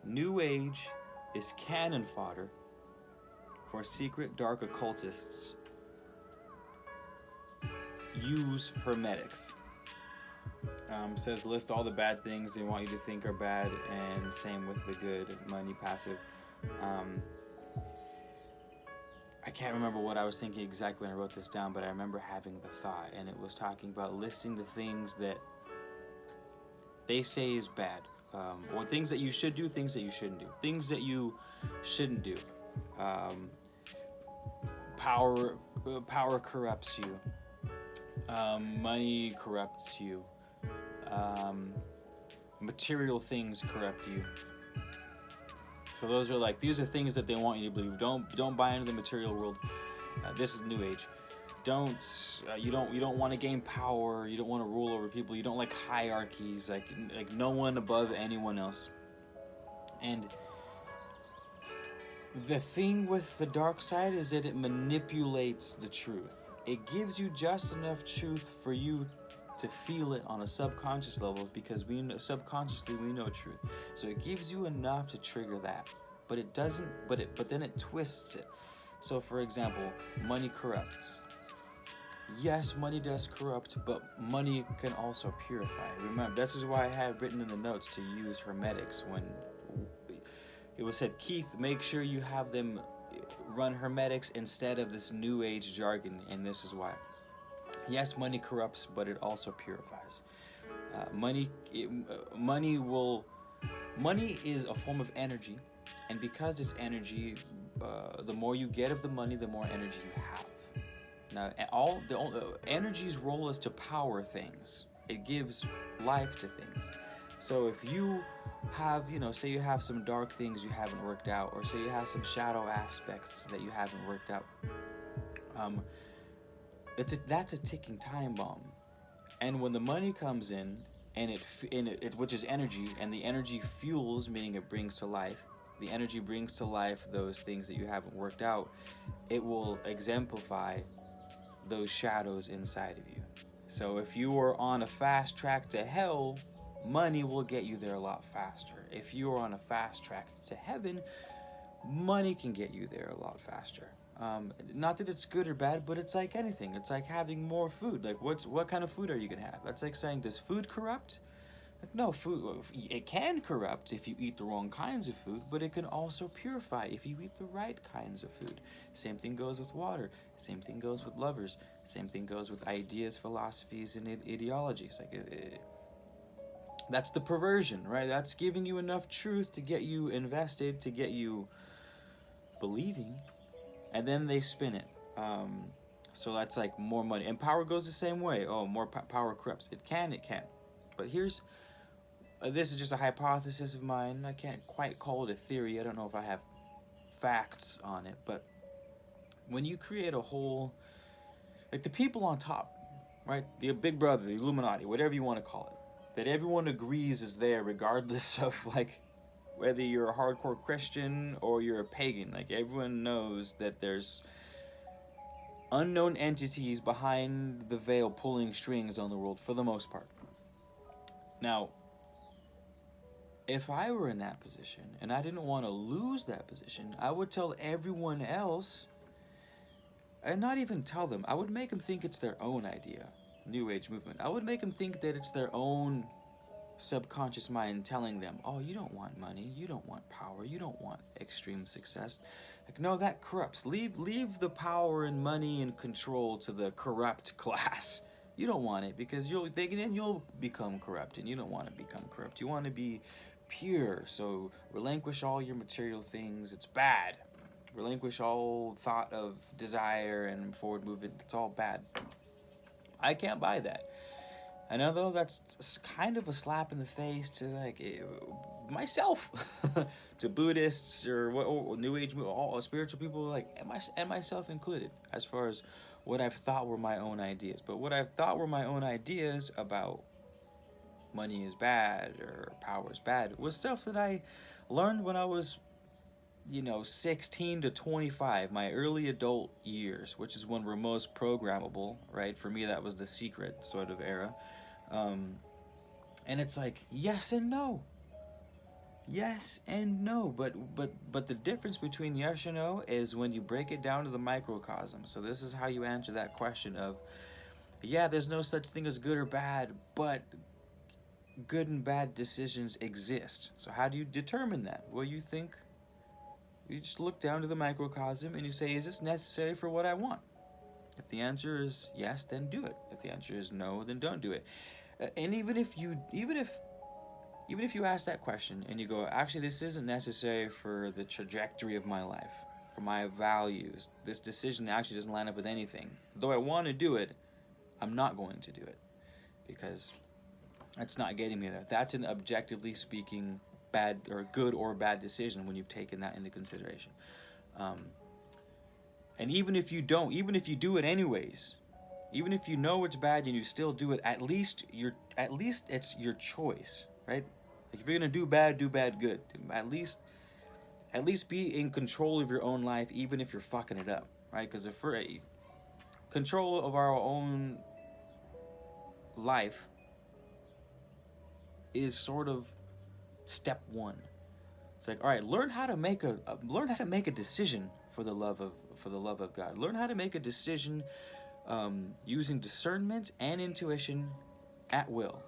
New Age is cannon fodder for secret dark occultists use hermetics. Says list all the bad things they want you to think are bad, and same with the good, money, passive. I can't remember what I was thinking exactly when I wrote this down, but I remember having the thought, and it was talking about listing the things that they say is bad, or things that you should do, things that you shouldn't do, things that you shouldn't do. Power corrupts you. Money corrupts you. Material things corrupt you. So those are like, these are things that they want you to believe. Don't buy into the material world. This is New Age. You don't want to gain power. You don't want to rule over people. You don't like hierarchies. Like no one above anyone else. And the thing with the dark side is that it manipulates the truth. It gives you just enough truth for you to feel it on a subconscious level, because we know subconsciously we know truth. So it gives you enough to trigger that, but it doesn't. But then it twists it. So for example, money corrupts. Yes, money does corrupt, but money can also purify. Remember, this is why I have written in the notes to use hermetics when it was said, Keith, make sure you have them run hermetics instead of this New Age jargon, and this is why. Yes, money corrupts, but it also purifies. Money is a form of energy, and because it's energy, the more you get of the money, the more energy you have. Now, energy's role is to power things. It gives life to things. So if you have, say you have some dark things you haven't worked out, or say you have some shadow aspects that you haven't worked out, that's a ticking time bomb. And when the money comes in, and it which is energy, and the energy fuels, meaning it brings to life. The energy brings to life those things that you haven't worked out. It will exemplify those shadows inside of you. So if you are on a fast track to hell, money will get you there a lot faster. If you are on a fast track to heaven, money can get you there a lot faster. Not that it's good or bad, but it's like anything. It's like having more food. Like what kind of food are you gonna have? That's like saying, does food corrupt? Like, no, food, it can corrupt if you eat the wrong kinds of food, but it can also purify if you eat the right kinds of food. Same thing goes with water. Same thing goes with lovers. Same thing goes with ideas, philosophies, and ideologies. Like that's the perversion, right? That's giving you enough truth to get you invested, to get you believing, and then they spin it. So that's like more money. And power goes the same way. Oh, more power corrupts. It can. But here's, this is just a hypothesis of mine. I can't quite call it a theory. I don't know if I have facts on it. But when you create a whole, like the people on top, right? The Big Brother, the Illuminati, whatever you want to call it, that everyone agrees is there regardless of like whether you're a hardcore Christian or you're a pagan. Like everyone knows that there's unknown entities behind the veil pulling strings on the world for the most part. Now, if I were in that position and I didn't want to lose that position, I would tell everyone else, and not even tell them, I would make them think it's their own idea, New Age movement. I would make them think that it's their own subconscious mind telling them, oh, you don't want money, you don't want power, you don't want extreme success. Like, no, that corrupts. Leave the power and money and control to the corrupt class. You don't want it, because you'll become corrupt, and you don't want to become corrupt. You want to be pure. So relinquish all your material things. It's bad. Relinquish all thought of desire and forward movement. It's all bad. I can't buy that. I know, though, that's kind of a slap in the face to like myself, to Buddhists or New Age, all spiritual people, like and myself included, as far as what I've thought were my own ideas. But what I've thought were my own ideas about money is bad or power is bad was stuff that I learned when I was, 16 to 25, my early adult years, which is when we're most programmable, right? For me, that was the secret sort of era. And it's like, yes and no. Yes and no, but the difference between yes or no is when you break it down to the microcosm. So this is how you answer that question of, yeah, there's no such thing as good or bad, but good and bad decisions exist. So how do you determine that? Well, you just look down to the microcosm and you say, is this necessary for what I want? If the answer is yes, then do it. If the answer is no, then don't do it. And even if you ask that question and you go, actually, this isn't necessary for the trajectory of my life, for my values. This decision actually doesn't line up with anything. Though I want to do it, I'm not going to do it because it's not getting me there. That's an objectively speaking bad or good or bad decision when you've taken that into consideration. And even if you don't, even if you do it anyways, even if you know it's bad and you still do it, at least it's your choice, right? Like if you're gonna do bad good. At least be in control of your own life, even if you're fucking it up, right? Because if we're control of our own life is sort of step one. It's like, all right, learn how to make a decision for the love of God. Learn how to make a decision using discernment and intuition at will.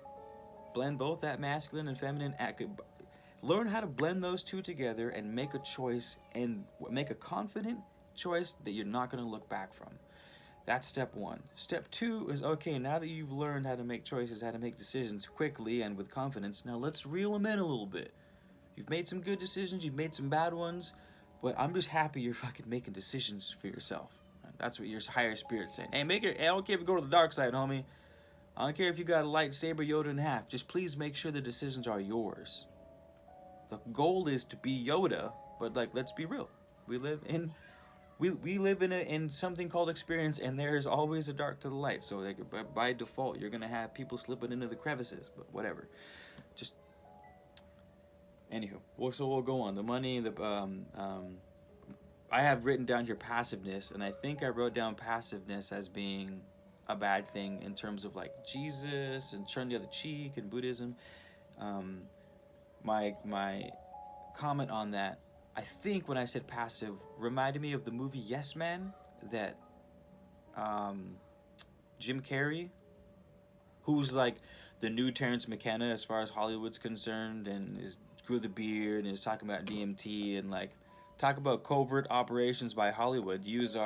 Blend both that masculine and feminine. Learn how to blend those two together and make a choice, and make a confident choice that you're not going to look back from. That's step one. Step two is, okay, now that you've learned how to make choices, how to make decisions quickly and with confidence, now let's reel them in a little bit. You've made some good decisions, you've made some bad ones, but I'm just happy you're fucking making decisions for yourself. That's what your higher spirit's saying. Hey, I don't care if you go to the dark side, homie. I don't care if you got a lightsaber Yoda in half. Just please make sure the decisions are yours. The goal is to be Yoda, but like, let's be real. We live in something called experience, and there is always a dark to the light. So like, by default, you're gonna have people slipping into the crevices. But whatever. Just anywho. So we'll go on. The money. I have written down your passiveness, and I think I wrote down passiveness as being a bad thing in terms of like Jesus and turn the other cheek and Buddhism. My comment on that, I think when I said passive, reminded me of the movie Yes Man, that Jim Carrey, who's like the new Terrence McKenna as far as Hollywood's concerned, and grew the beard and is talking about DMT and like talk about covert operations by Hollywood. Use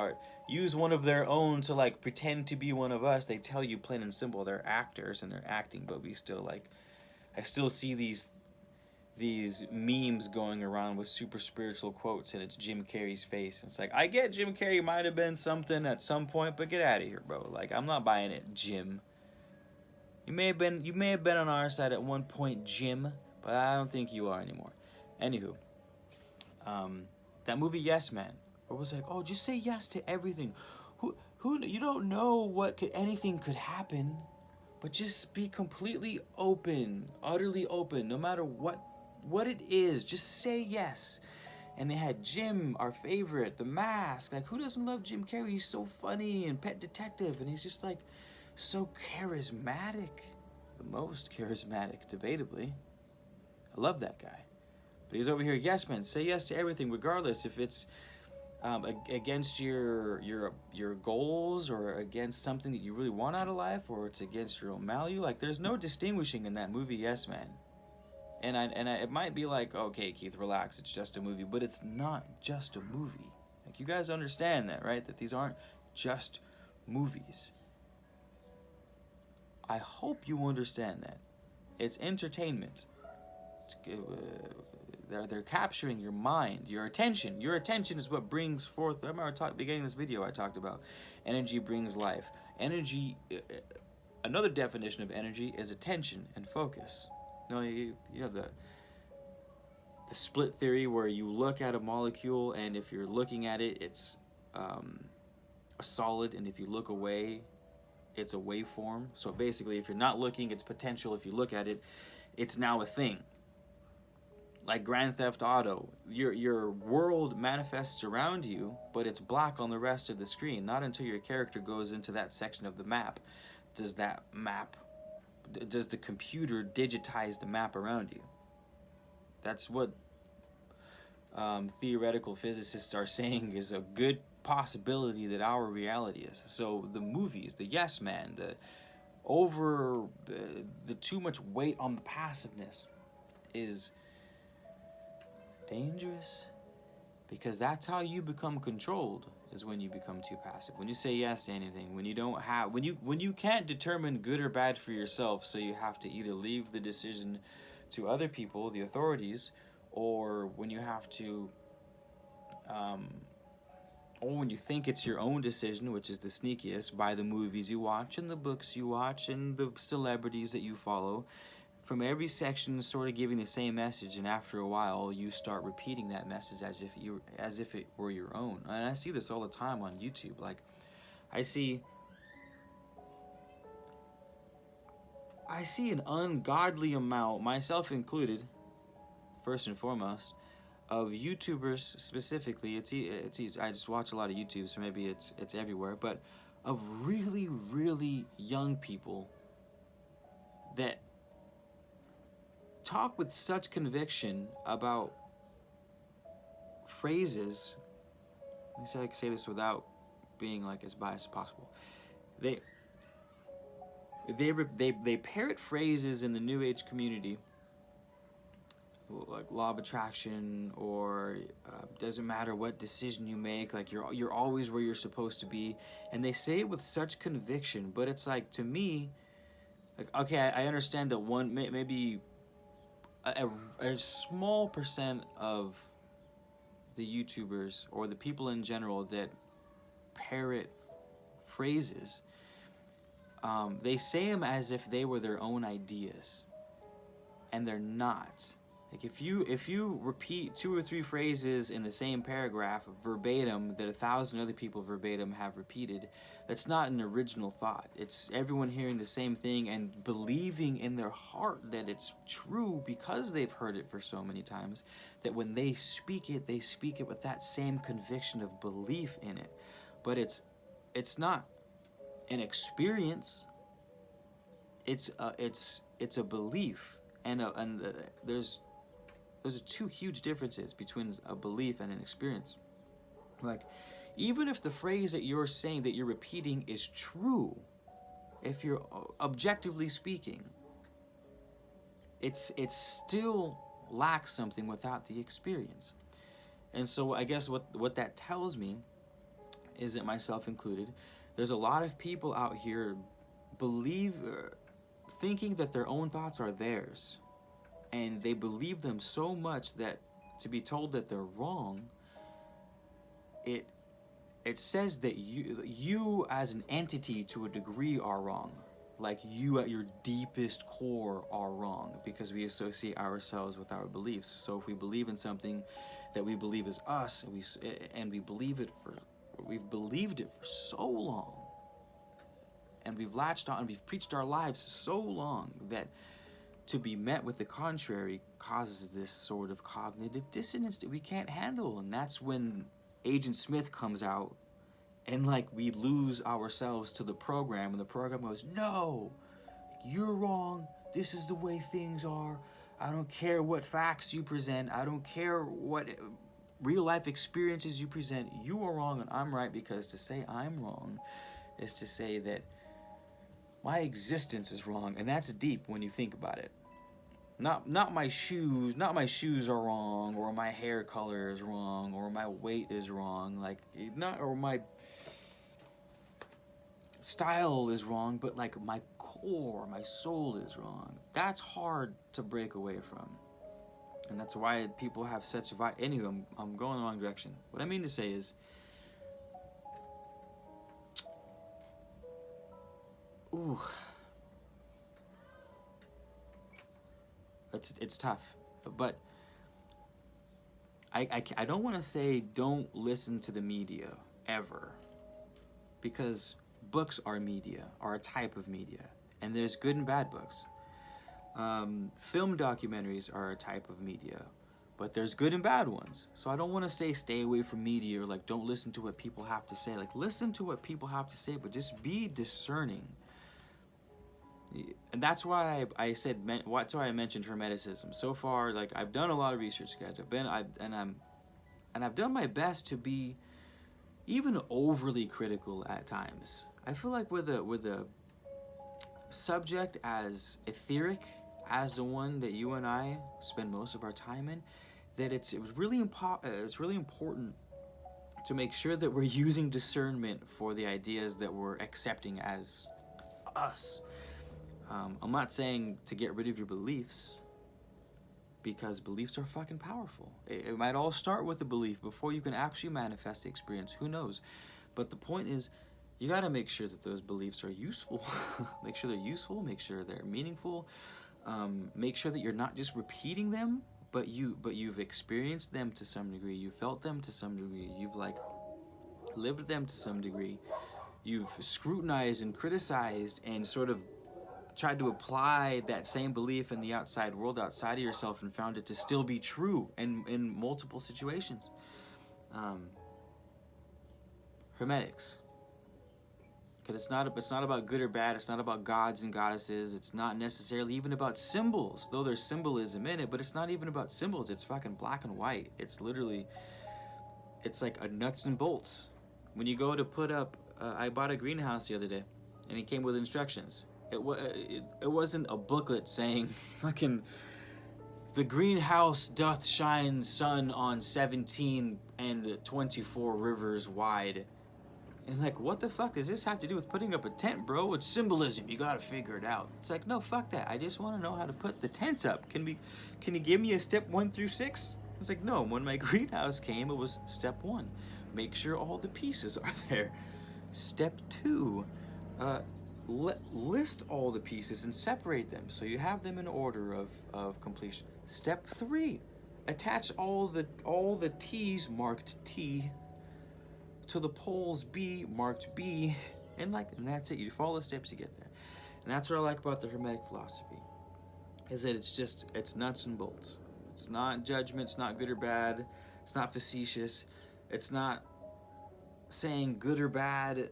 one of their own to like pretend to be one of us. They tell you plain and simple they're actors and they're acting, but we still like, I still see these memes going around with super spiritual quotes, and it's Jim Carrey's face. It's like, I get Jim Carrey might have been something at some point, but get out of here, bro. Like, I'm not buying it, Jim. You may have been on our side at one point, Jim, but I don't think you are anymore. Anywho, that movie Yes Man, where it was like, oh, just say yes to everything. Who you don't know anything could happen, but just be completely open, utterly open, no matter what it is. Just say yes. And they had Jim, our favorite, The Mask. Like, who doesn't love Jim Carrey? He's so funny, and Pet Detective, and he's just like so charismatic, the most charismatic, debatably. I love that guy. But he's over here, yes, man, say yes to everything, regardless if it's against your goals or against something that you really want out of life, or it's against your own value. Like, there's no distinguishing in that movie, Yes Man. And it might be like, okay, Keith, relax, it's just a movie, but it's not just a movie. Like, you guys understand that, right? That these aren't just movies. I hope you understand that. It's entertainment. They're capturing your mind, your attention. Your attention is what brings forth. I remember at the beginning of this video I talked about energy brings life. Energy, another definition of energy is attention and focus. You have the split theory where you look at a molecule, and if you're looking at it, it's a solid, and if you look away, it's a waveform. So basically, if you're not looking, it's potential. If you look at it, it's now a thing. Like Grand Theft Auto, your world manifests around you, but it's black on the rest of the screen. Not until your character goes into that section of the map does the computer digitize the map around you. That's what theoretical physicists are saying is a good possibility that our reality is. So the movies, the yes man, the too much weight on the passiveness is dangerous, because that's how you become controlled, is when you become too passive, when you say yes to anything, when you don't have, when you can't determine good or bad for yourself, so you have to either leave the decision to other people, the authorities, or when you have to or when you think it's your own decision, which is the sneakiest, by the movies you watch and the books you watch and the celebrities that you follow, from every section sort of giving the same message, and after a while you start repeating that message as if it were your own. And I see this all the time on YouTube. Like I see an ungodly amount, myself included, first and foremost, of YouTubers specifically. It's I just watch a lot of YouTube, so maybe it's everywhere, but of really, really young people that talk with such conviction about phrases. Let me see if I can say this without being like as biased as possible. They parrot phrases in the New Age community, like law of attraction, or doesn't matter what decision you make, like you're always where you're supposed to be, and they say it with such conviction. But it's like, to me, like, okay, I understand that one maybe a small percent of the YouTubers or the people in general that parrot phrases, they say them as if they were their own ideas, and they're not. Like if you repeat 2 or 3 phrases in the same paragraph verbatim that 1,000 other people verbatim have repeated, that's not an original thought. It's everyone hearing the same thing and believing in their heart that it's true because they've heard it for so many times, that when they speak it with that same conviction of belief in it. But it's not an experience. It's a belief, and there's 2 huge differences between a belief and an experience. Like, even if the phrase that you're saying, that you're repeating, is true, if you're objectively speaking, it still lacks something without the experience. And so I guess what that tells me is that, myself included, there's a lot of people out here thinking that their own thoughts are theirs, and they believe them so much that to be told that they're wrong, it says that you as an entity, to a degree, are wrong. Like, you at your deepest core are wrong, because we associate ourselves with our beliefs. So if we believe in something that we believe is us, and we've believed it for so long, and we've latched on, and we've preached our lives so long, that to be met with the contrary causes this sort of cognitive dissonance that we can't handle. And that's when Agent Smith comes out, and like we lose ourselves to the program, and the program goes, no, you're wrong, this is the way things are, I don't care what facts you present, I don't care what real life experiences you present, you are wrong and I'm right, because to say I'm wrong is to say that my existence is wrong. And that's deep when you think about it. Not my shoes are wrong, or my hair color is wrong, or my weight is wrong, like, not, or my style is wrong, but like my core, my soul is wrong. That's hard to break away from. And that's why people have such anyway, I'm going the wrong direction. What I mean to say is, ooh, it's tough, but I don't want to say don't listen to the media ever, because books are media, are a type of media, and there's good and bad books. Film documentaries are a type of media, but there's good and bad ones. So I don't want to say stay away from media, or like don't listen to what people have to say. Like, listen to what people have to say, but just be discerning. And that's why that's why I mentioned Hermeticism. So far, like, I've done a lot of research, guys. I've done my best to be even overly critical at times. I feel like with a subject as etheric as the one that you and I spend most of our time in, that it's really important to make sure that we're using discernment for the ideas that we're accepting as us. I'm not saying to get rid of your beliefs, because beliefs are fucking powerful. It might all start with a belief before you can actually manifest the experience. Who knows? But the point is, you got to make sure that those beliefs are useful. Make sure they're useful. Make sure they're meaningful. Make sure that you're not just repeating them, but you've experienced them to some degree. You felt them to some degree. You've like lived them to some degree. You've scrutinized and criticized and sort of tried to apply that same belief in the outside world, outside of yourself, and found it to still be true in multiple situations. Hermetics. Because it's not about good or bad. It's not about gods and goddesses. It's not necessarily even about symbols, though there's symbolism in it, but it's not even about symbols. It's fucking black and white. It's literally, it's like a nuts and bolts. When you go to put up, I bought a greenhouse the other day, and it came with instructions. It wasn't a booklet saying fucking the greenhouse doth shine sun on 17 and 24 rivers wide. And like, what the fuck does this have to do with putting up a tent, bro? It's symbolism. You gotta figure it out. It's like, no, fuck that. I just want to know how to put the tent up. Can you give me a step 1 through 6? It's like, no. When my greenhouse came, it was step 1. Make sure all the pieces are there. Step 2. List all the pieces and separate them so you have them in order of completion. Step 3, attach all the T's marked T to the poles B marked B, and that's it. You follow the steps, you get there. And that's what I like about the Hermetic philosophy, is that it's nuts and bolts. It's not judgment, it's not good or bad, it's not facetious, it's not saying good or bad,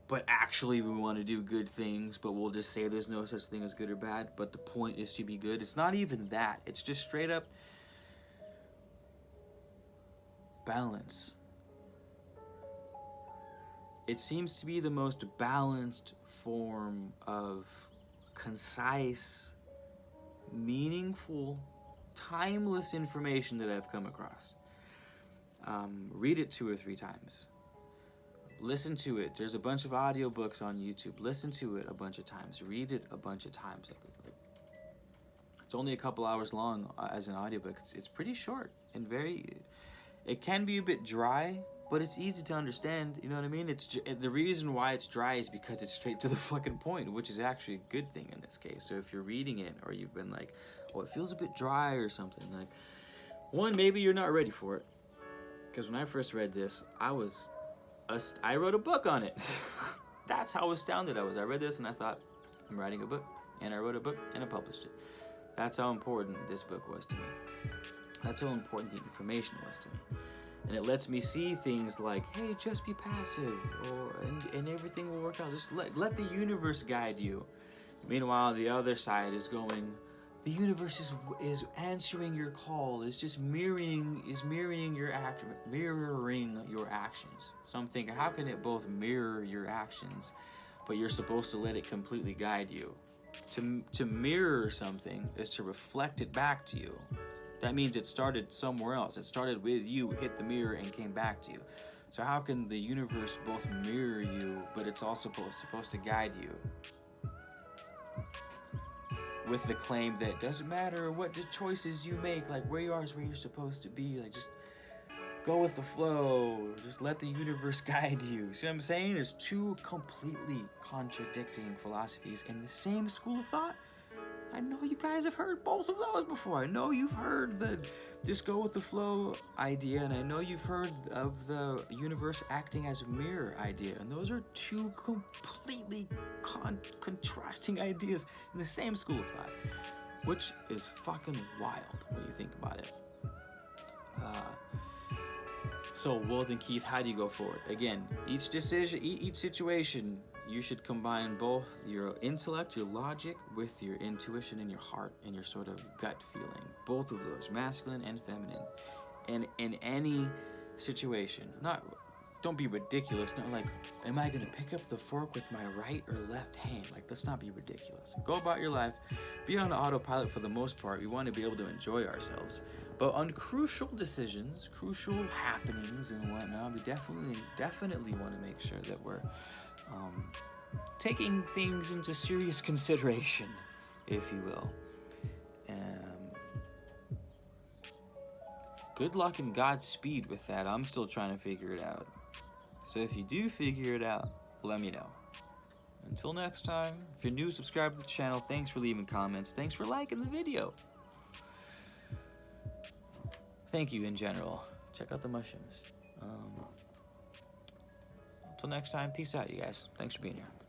but actually we want to do good things, but we'll just say there's no such thing as good or bad, but the point is to be good. It's not even that. It's just straight up balance. It seems to be the most balanced form of concise, meaningful, timeless information that I've come across. Read it 2 or 3 times. Listen to it. There's a bunch of audiobooks on YouTube. Listen to it a bunch of times. Read it a bunch of times. It's only a couple hours long as an audiobook. It's pretty short and it can be a bit dry, but it's easy to understand. You know what I mean? The reason why it's dry is because it's straight to the fucking point, which is actually a good thing in this case. So if you're reading it or you've been like, oh, it feels a bit dry or something, like, one, maybe you're not ready for it. Because when I first read this, I wrote a book on it. That's how astounded I was. I read this and I thought, I'm writing a book. And I wrote a book and I published it. That's how important this book was to me. That's how important the information was to me. And it lets me see things like, hey, just be passive, and everything will work out. Just let the universe guide you. Meanwhile, the other side is going, the universe is answering your call. It's just mirroring your actions. So I'm thinking, how can it both mirror your actions, but you're supposed to let it completely guide you? To mirror something is to reflect it back to you. That means it started somewhere else. It started with you, hit the mirror, and came back to you. So how can the universe both mirror you, but it's also supposed to guide you? With the claim that it doesn't matter what the choices you make, like where you are is where you're supposed to be. Like, just go with the flow. Just let the universe guide you. See what I'm saying? It's 2 completely contradicting philosophies in the same school of thought. I know you guys have heard both of those before. I know you've heard the just go with the flow idea, and I know you've heard of the universe acting as a mirror idea. And those are 2 completely contrasting ideas in the same school of thought, which is fucking wild when you think about it. So, well then, Keith, how do you go forward? Again, each decision, each situation, you should combine both your intellect, your logic, with your intuition and your heart and your sort of gut feeling. Both of those, masculine and feminine. And in any situation, don't be ridiculous. Not like, am I gonna pick up the fork with my right or left hand? Like, let's not be ridiculous. Go about your life, be on autopilot for the most part. We want to be able to enjoy ourselves. But on crucial decisions, crucial happenings and whatnot, we definitely want to make sure that we're taking things into serious consideration, if you will. Good luck and Godspeed with that. I'm still trying to figure it out. So if you do figure it out, let me know. Until next time, if you're new, subscribe to the channel. Thanks for leaving comments. Thanks for liking the video. Thank you in general. Check out the mushrooms. Until next time, peace out, you guys. Thanks for being here.